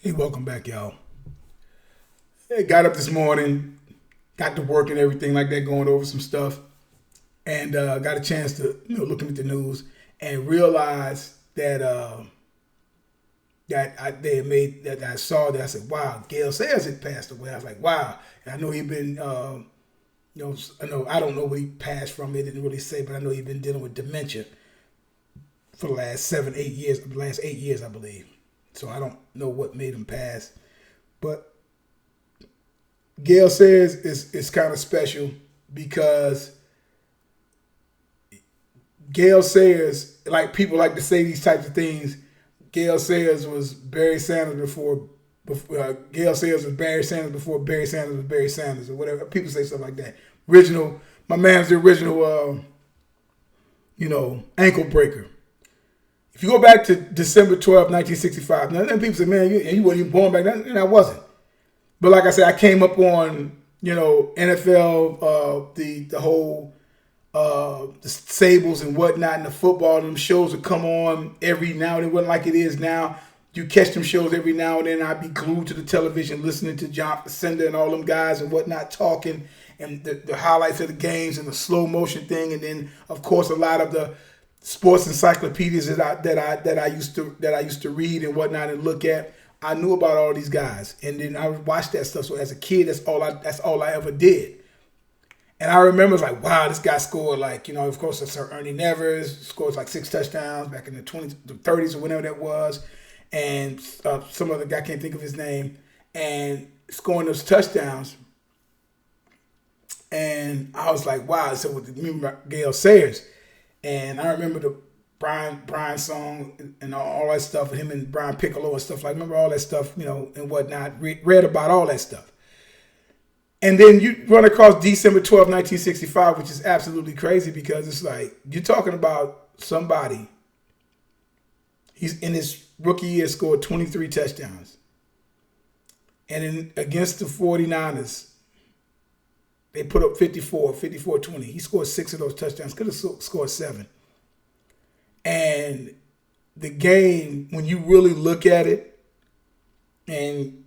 Hey, welcome back, y'all. Hey, got up this morning, got to work and everything like that, going over some stuff, and got a chance to, looking at the news and realized that they had made that I saw that I said, wow, Gayle Sayers had passed away. I was like, wow. And I know he'd been, I don't know what he passed from. They didn't really say, but I know he'd been dealing with dementia for the last 8 years, I believe. So I don't know what made him pass. But Gayle Sayers is kind of special because Gayle Sayers, like people like to say these types of things, Gayle Sayers was Barry Sanders before Gayle Sayers was Barry Sanders before Barry Sanders was Barry Sanders or whatever. People say stuff like that. My man's the original, ankle breaker. If you go back to December 12, 1965, now then people say, man, you wasn't even born back then. And I wasn't. But like I said, I came up on, NFL, the whole the Sables and whatnot, and the football, and them shows would come on every now and then. It wasn't like it is now. You catch them shows every now and then. I'd be glued to the television listening to John Facenda and all them guys and whatnot talking, and the highlights of the games and the slow motion thing. And then, of course, a lot of the sports encyclopedias that I used to read and whatnot and look at. I knew about all these guys, and then I would watch that stuff. So as a kid, that's all I ever did. And I remember, it's like, wow, this guy scored of course, Sir Ernie Nevers scores like 6 touchdowns back in the 30s or whenever that was, and some other guy, can't think of his name, and scoring those touchdowns. And I was like, wow. So with Gayle Sayers. And I remember the Brian song and all that stuff, and him and Brian Piccolo and stuff. Remember all that stuff, and whatnot. Read about all that stuff. And then you run across December 12, 1965, which is absolutely crazy because it's like you're talking about somebody. He's in his rookie year scored 23 touchdowns. And against the 49ers, they put up 54-20. He scored 6 of those touchdowns. Could have scored 7. And the game, when you really look at it, and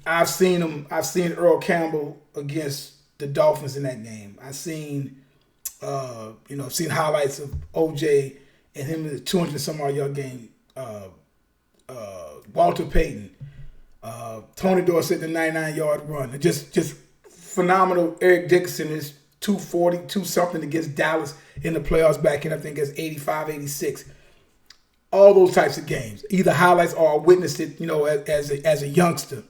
I've seen Earl Campbell against the Dolphins in that game. I've seen, I've seen highlights of OJ and him in the 200 some odd yard game. Walter Payton, Tony Dorsett, the 99-yard run. Just phenomenal. Eric Dickerson is 240, something against Dallas in the playoffs back in, I think, it's 85, 86. All those types of games. Either highlights or I witnessed it, as a youngster.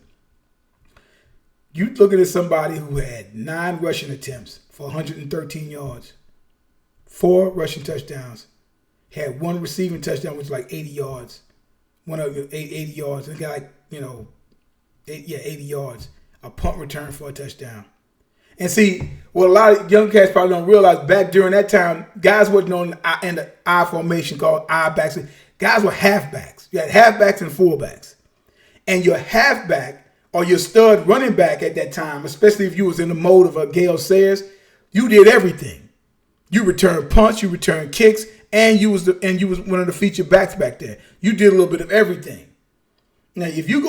You looking at somebody who had 9 rushing attempts for 113 yards, 4 rushing touchdowns, had 1 receiving touchdown, which was like 80 yards. 80 yards. And got 80 yards. A punt return for a touchdown. And see, what a lot of young cats probably don't realize, back during that time, guys wasn't in the I formation called I backs. Guys were halfbacks. You had halfbacks and fullbacks. And your halfback or your stud running back at that time, especially if you was in the mode of a Gayle Sayers, you did everything. You returned punts, you returned kicks, and you was one of the featured backs back there. You did a little bit of everything. Now, if you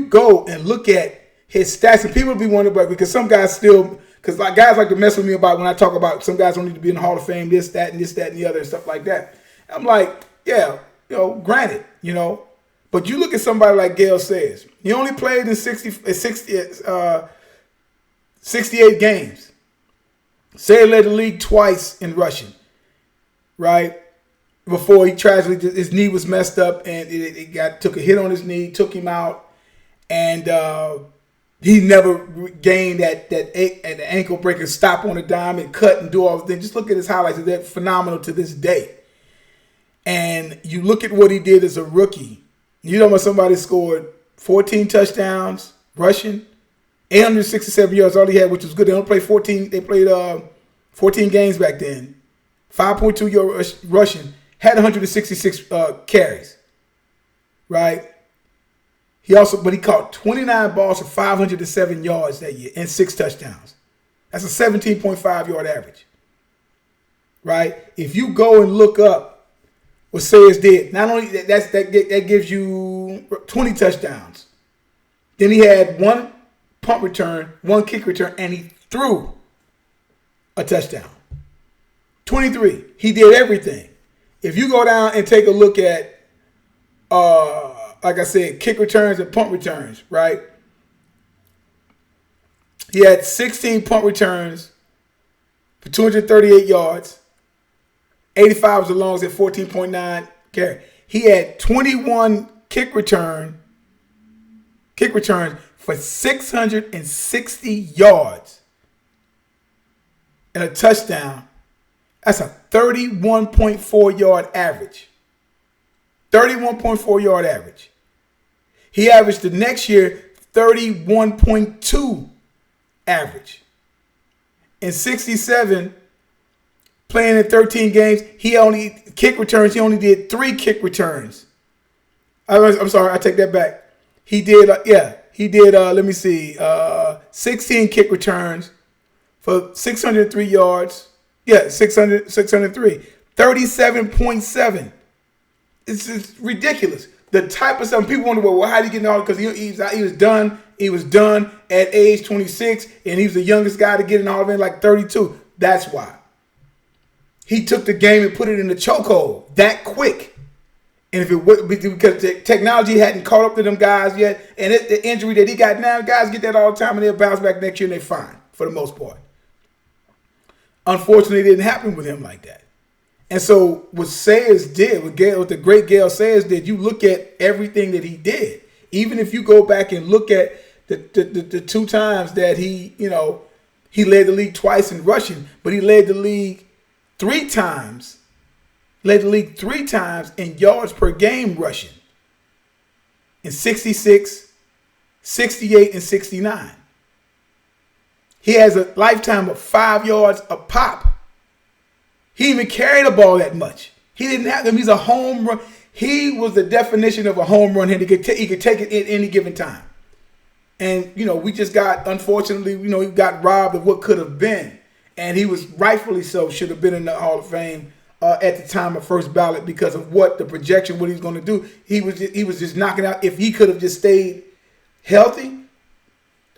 go and look at his stats, and people be wondering about, because some guys still, because guys like to mess with me about when I talk about some guys don't need to be in the Hall of Fame, this, that, and the other, and stuff like that. I'm like, yeah, granted, but you look at somebody like Gayle Sayers. He only played in 68 games. Sayers led the league twice in rushing, right? Before he tragically, his knee was messed up and it took a hit on his knee, took him out, and he never gained that ankle breaker, stop on a dime and cut and do all the things. Just look at his highlights. They're phenomenal to this day. And you look at what he did as a rookie. You know when somebody scored 14 touchdowns rushing, 867 yards, all he had, which was good. They only played 14. They played 14 games back then. 5.2 yards rushing. Had 166 carries. Right? He caught 29 balls for 507 yards that year and 6 touchdowns. That's a 17.5 yard average. Right? If you go and look up what Sayers did, not only that gives you 20 touchdowns. Then he had 1 punt return, 1 kick return, and he threw a touchdown. 23. He did everything. If you go down and take a look at, like I said, kick returns and punt returns, right? He had 16 punt returns for 238 yards. 85 was the longest at 14.9 carry. He had 21 kick returns for 660 yards and a touchdown. That's a 31.4 yard average. 31.4 yard average. He averaged the next year 31.2 average. In 67, playing in 13 games, he only did 3 kick returns. I'm sorry, I take that back. He did, let me see, 16 kick returns for 603 yards. Yeah, 603. 37.7. It's just ridiculous. The type of stuff people wonder, well, how did he get all? Because he was done. He was done at age 26, and he was the youngest guy to get in all of it, like 32. That's why. He took the game and put it in the chokehold that quick. And if it would be because the technology hadn't caught up to them guys yet, and the injury that he got now, guys get that all the time, and they'll bounce back next year and they're fine for the most part. Unfortunately, it didn't happen with him like that. And so what Sayers did, what the great Gayle Sayers did, you look at everything that he did. Even if you go back and look at the 2 times that he led the league twice in rushing, but he led the league 3 times. Led the league 3 times in yards per game rushing. In 66, 68, and 69. He has a lifetime of 5 yards a pop. He even carried the ball that much. He didn't have them. He's a home run. He was the definition of a home run hitter. He could take it at any given time. And, we just got, unfortunately, he got robbed of what could have been. And he was rightfully so, should have been in the Hall of Fame at the time of first ballot because of what the projection, what he was going to do. He was just knocking out. If he could have just stayed healthy,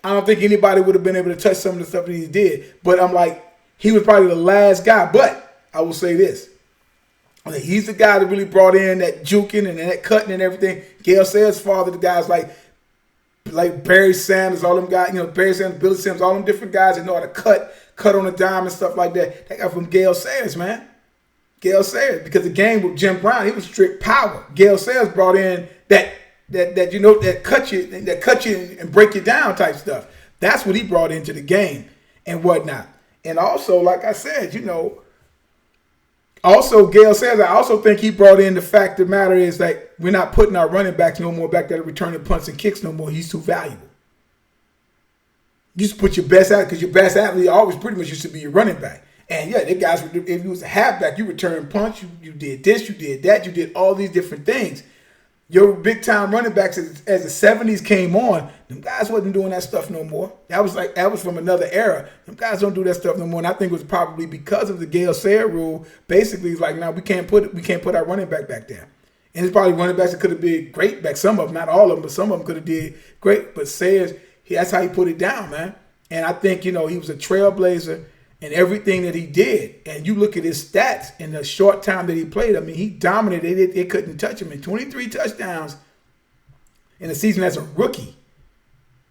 I don't think anybody would have been able to touch some of the stuff that he did. But I'm like, he was probably the last guy. But I will say this. He's the guy that really brought in that juking and that cutting and everything. Gayle Sayers' father, the guys like Barry Sanders, all them guys, Barry Sanders, Billy Sims, all them different guys that know how to cut on a dime and stuff like that. That got from Gayle Sayers, man. Gayle Sayers, because the game with Jim Brown, he was strict power. Gayle Sayers brought in that cut you and break you down type stuff. That's what he brought into the game and whatnot. And also, like I said, also Gayle Sayers, I also think he brought in the fact of the matter is like we're not putting our running backs no more back there returning punts and kicks no more. He's too valuable. You just put your best out because your best athlete always pretty much used to be your running back. And yeah, the guys, if you was a halfback, you returned punts, you did this, you did that, you did all these different things. Your big time running backs as the 70s came on, them guys wasn't doing that stuff no more. That was from another era. Them guys don't do that stuff no more. And I think it was probably because of the Gayle Sayers rule. Basically, it's like now we can't put our running back there. And it's probably running backs that could have been great back. Some of them, not all of them, but some of them could have did great. But Sayers, that's how he put it down, man. And I think he was a trailblazer in everything that he did. And you look at his stats in the short time that he played. I mean, he dominated. They couldn't touch him. In 23 touchdowns in a season as a rookie.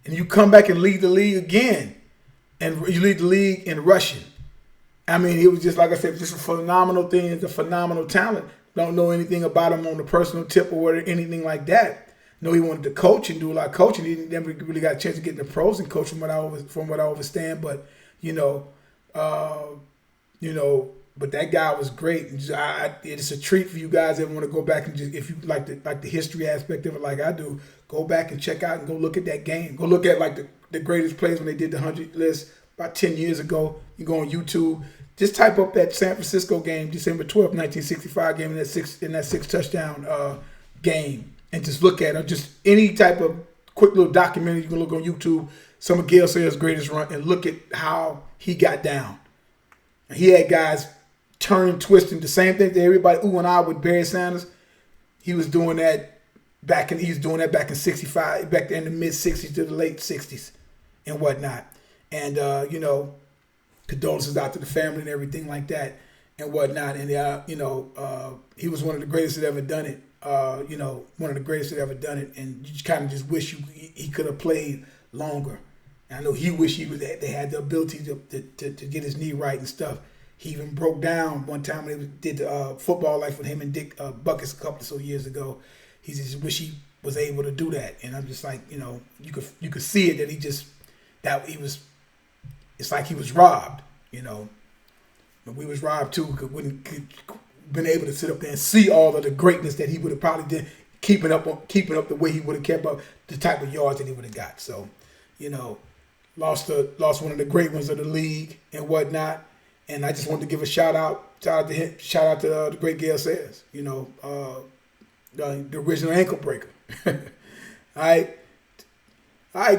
And you come back and lead the league again. And you lead the league in rushing. I mean, it was just, like I said, just a phenomenal thing. It's a phenomenal talent. Don't know anything about him on the personal tip or anything like that. No, he wanted to coach and do a lot of coaching. He never really got a chance to get in the pros and coach from what I understand. But, but that guy was great. It's a treat for you guys that want to go back and just, if you like the history aspect of it, like I do, go back and check out and go look at that game. Go look at like the greatest plays when they did the 100 list about 10 years ago. You go on YouTube, just type up that San Francisco game, December 12th, 1965 game, in that six touchdown game, and just look at it. Just any type of quick little documentary you can look on YouTube. Some of Gayle Sayers' greatest run, and look at how he got down. He had guys turning, twisting, the same thing that everybody ooh and ah with Barry Sanders. He was doing that he was doing that back in 65, back in the mid 60s to the late 60s and whatnot. And, condolences out to the family and everything like that and whatnot. And, he was one of the greatest that ever done it. One of the greatest that ever done it. And you kind of just wish he could have played longer. And I know he wished they had the ability to get his knee right and stuff. He even broke down one time when he did Football Life with him and Dick Buckus a couple of so years ago. He just wish he was able to do that. And I'm just like, you could see it that it's like he was robbed, But we was robbed too, because we been able to sit up there and see all of the greatness that he would have probably done, keeping up the way he would have kept up, the type of yards that he would have got. So, lost one of the great ones of the league and whatnot. And I just wanted to give a shout out to the great Gayle Sayers, the original ankle breaker. All right,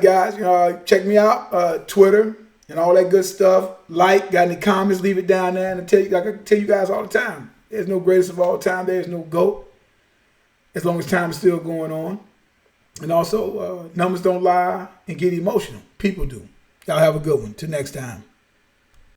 guys, check me out, Twitter and all that good stuff. Got any comments, leave it down there. And like I tell you guys all the time, there's no greatest of all time. There's no GOAT, as long as time is still going on. And also, numbers don't lie and get emotional. People do. Y'all have a good one. Till next time.